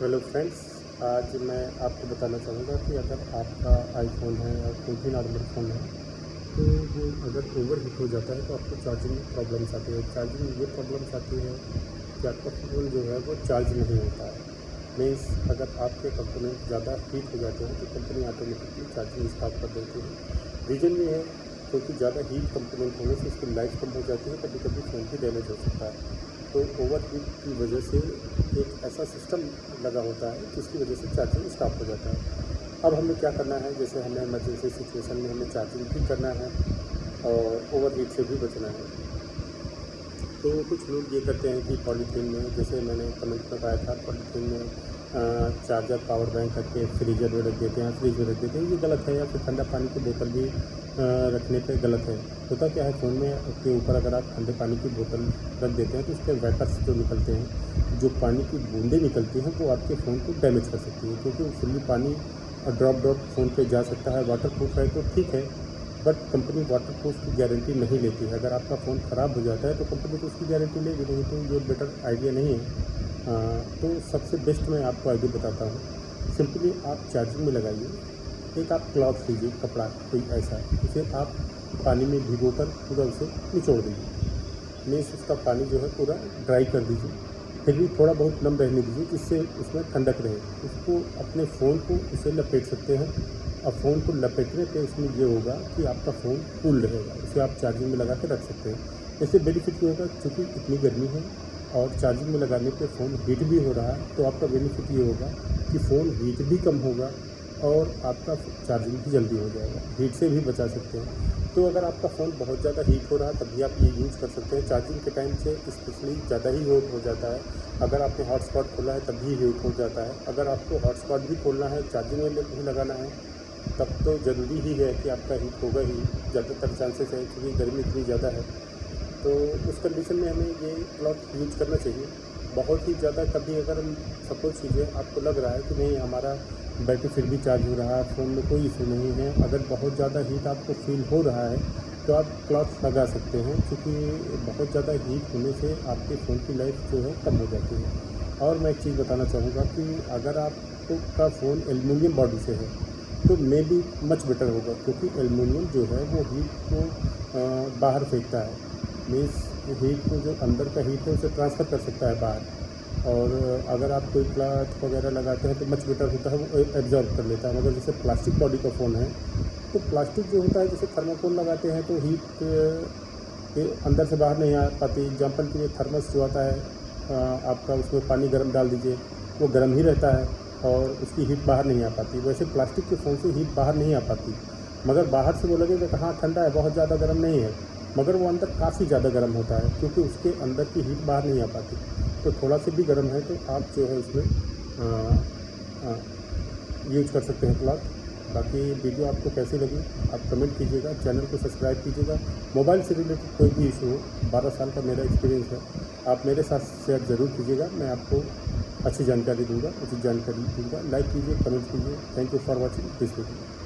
Hello friends. आज मैं आपको बताना चाहूँगा कि अगर आपका आईफोन है या कोई भी नॉर्मल फ़ोन है तो वो अगर ओवर हीट हो जाता है तो आपको चार्जिंग में प्रॉब्लम्स आती है। चार्जिंग में ये प्रॉब्लम्स आती है कि आपका फ़ोन जो है वो चार्ज नहीं होता है। मीन्स अगर आपके कंपोनेंट ज़्यादा हीट हो जाते हैं तो कंपनी ऑटोमेटिकली चार्जिंग स्टॉप कर देती है। रीज़न ये है क्योंकि ज़्यादा हीट कंपोनेंट होने से उसकी लाइफ कम हो जाती है, कभी कभी फ़ोन भी डैमेज हो सकता है। तो ओवर हीट की वजह से एक ऐसा सिस्टम लगा होता है जिसकी वजह से चार्जिंग स्टॉप हो जाता है। अब हमें क्या करना है, जैसे हमें इमरजेंसी सिचुएशन में हमें चार्जिंग भी करना है और ओवर हीट से भी बचना है। तो कुछ लोग ये करते हैं कि पॉलीथीन में, जैसे मैंने कमेंट में पाया था, पॉलीथीन में चार्जर पावर बैंक करके फ्रीजर में रख देते हैं, फ्रिज में रख देते हैं। ये गलत है। या फिर ठंडा पानी की बोतल भी रखने पे गलत है। होता क्या है, फ़ोन में के ऊपर अगर आप ठंडे पानी की बोतल रख देते हैं तो उसके वेपर्स जो निकलते हैं, जो पानी की बूंदें निकलती हैं, वो आपके फ़ोन को डैमेज कर सकती है। क्योंकि फुल्ली पानी ड्रॉप ड्रॉप फ़ोन पे जा सकता है। वाटर प्रूफ है तो ठीक है, बट कंपनी वाटर प्रूफ की गारंटी नहीं लेती है। अगर आपका फ़ोन ख़राब हो जाता है तो कंपनी तो उसकी गारंटी लेगी नहीं, तो ये बेटर आइडिया नहीं है। तो सबसे बेस्ट मैं आपको आइडिया बताता हूँ। सिंपली आप चार्जिंग में लगाइए। एक आप क्लॉथ लीजिए, कपड़ा कोई ऐसा, उसे आप पानी में भिगोकर पूरा उसे निचोड़ दीजिए। मीन्स उसका पानी जो है पूरा ड्राई कर दीजिए। फिर भी थोड़ा बहुत नम रहने दीजिए जिससे उसमें ठंडक रहे। उसको अपने फ़ोन को उसे लपेट सकते हैं। अब फ़ोन को लपेटने पे उसमें ये होगा कि आपका फ़ोन कूल रहेगा। उसे आप चार्जिंग में लगा के रख सकते हैं। इससे बेनिफिट ये होगा, चूँकि इतनी गर्मी है और चार्जिंग में लगाने पे फ़ोन हीट भी हो रहा है, तो आपका बेनिफिट ये होगा कि फ़ोन हीट भी कम होगा और आपका चार्जिंग भी जल्दी हो जाएगा। हीट से भी बचा सकते हैं। तो अगर आपका फ़ोन बहुत ज़्यादा हीट हो रहा है तभी आप ये यूज़ कर सकते हैं। चार्जिंग के टाइम से स्पेशली ज़्यादा ही हीट हो जाता है। अगर आपने हॉटस्पॉट खोला है तभी हीट हो जाता है। अगर आपको हॉटस्पॉट भी खोलना है, चार्जिंग में भी लगाना है, तब तो ज़रूरी ही है कि आपका हीट होगा ही। ज़्यादातर चांसेस है, क्योंकि गर्मी इतनी ज़्यादा है। तो उस कंडीशन में हमें ये क्लॉथ यूज करना चाहिए। बहुत ही ज़्यादा कभी अगर हम सपोज कीजिए आपको लग रहा है कि नहीं, हमारा बैटरी फिर भी चार्ज हो रहा है, फ़ोन में कोई इशू नहीं है, अगर बहुत ज़्यादा हीट आपको फील हो रहा है तो आप क्लॉथ लगा सकते हैं। क्योंकि बहुत ज़्यादा हीट होने से आपके फ़ोन की लाइफ जो है कम हो जाती है। और मैं एक चीज़ बताना चाहूँगा कि अगर आपको का फ़ोन एल्युमिनियम बॉडी से है तो मे बी मच बेटर होगा, क्योंकि एल्युमिनियम जो है वो हीट को बाहर फेंकता है। मीन्स हीट को, जो अंदर का हीट है उसे ट्रांसफ़र कर सकता है बाहर। और अगर आप कोई क्लॉथ वगैरह लगाते हैं तो मच बेटर होता है, वो एब्जॉर्ब कर लेता है। मगर जैसे प्लास्टिक बॉडी का फ़ोन है तो प्लास्टिक जो होता है, जैसे थर्माकोल लगाते हैं तो हीट के अंदर से बाहर नहीं आ पाती। एग्जाम्पल के लिए थर्मस जो आता है, आपका उसमें पानी गर्म डाल दीजिए, वो गर्म ही रहता है और उसकी हीट बाहर नहीं आ पाती। वैसे प्लास्टिक के फ़ोन से हीट बाहर नहीं आ पाती। मगर बाहर से वो लगेगा कि हाँ ठंडा है, बहुत ज़्यादा गर्म नहीं है, मगर वो अंदर काफ़ी ज़्यादा गर्म होता है, क्योंकि उसके अंदर की हीट बाहर नहीं आ पाती। तो थोड़ा सा भी गर्म है तो आप जो है उसमें यूज कर सकते हैं क्लॉथ। बाकी वीडियो आपको कैसी लगी आप कमेंट कीजिएगा, चैनल को सब्सक्राइब कीजिएगा। मोबाइल से रिलेटेड कोई भी इशू हो, 12 साल का मेरा एक्सपीरियंस है, आप मेरे साथ शेयर ज़रूर कीजिएगा। मैं आपको अच्छी जानकारी दूँगा, उचित जानकारी दूँगा। लाइक कीजिए, कमेंट कीजिए। Thank you for watching this video.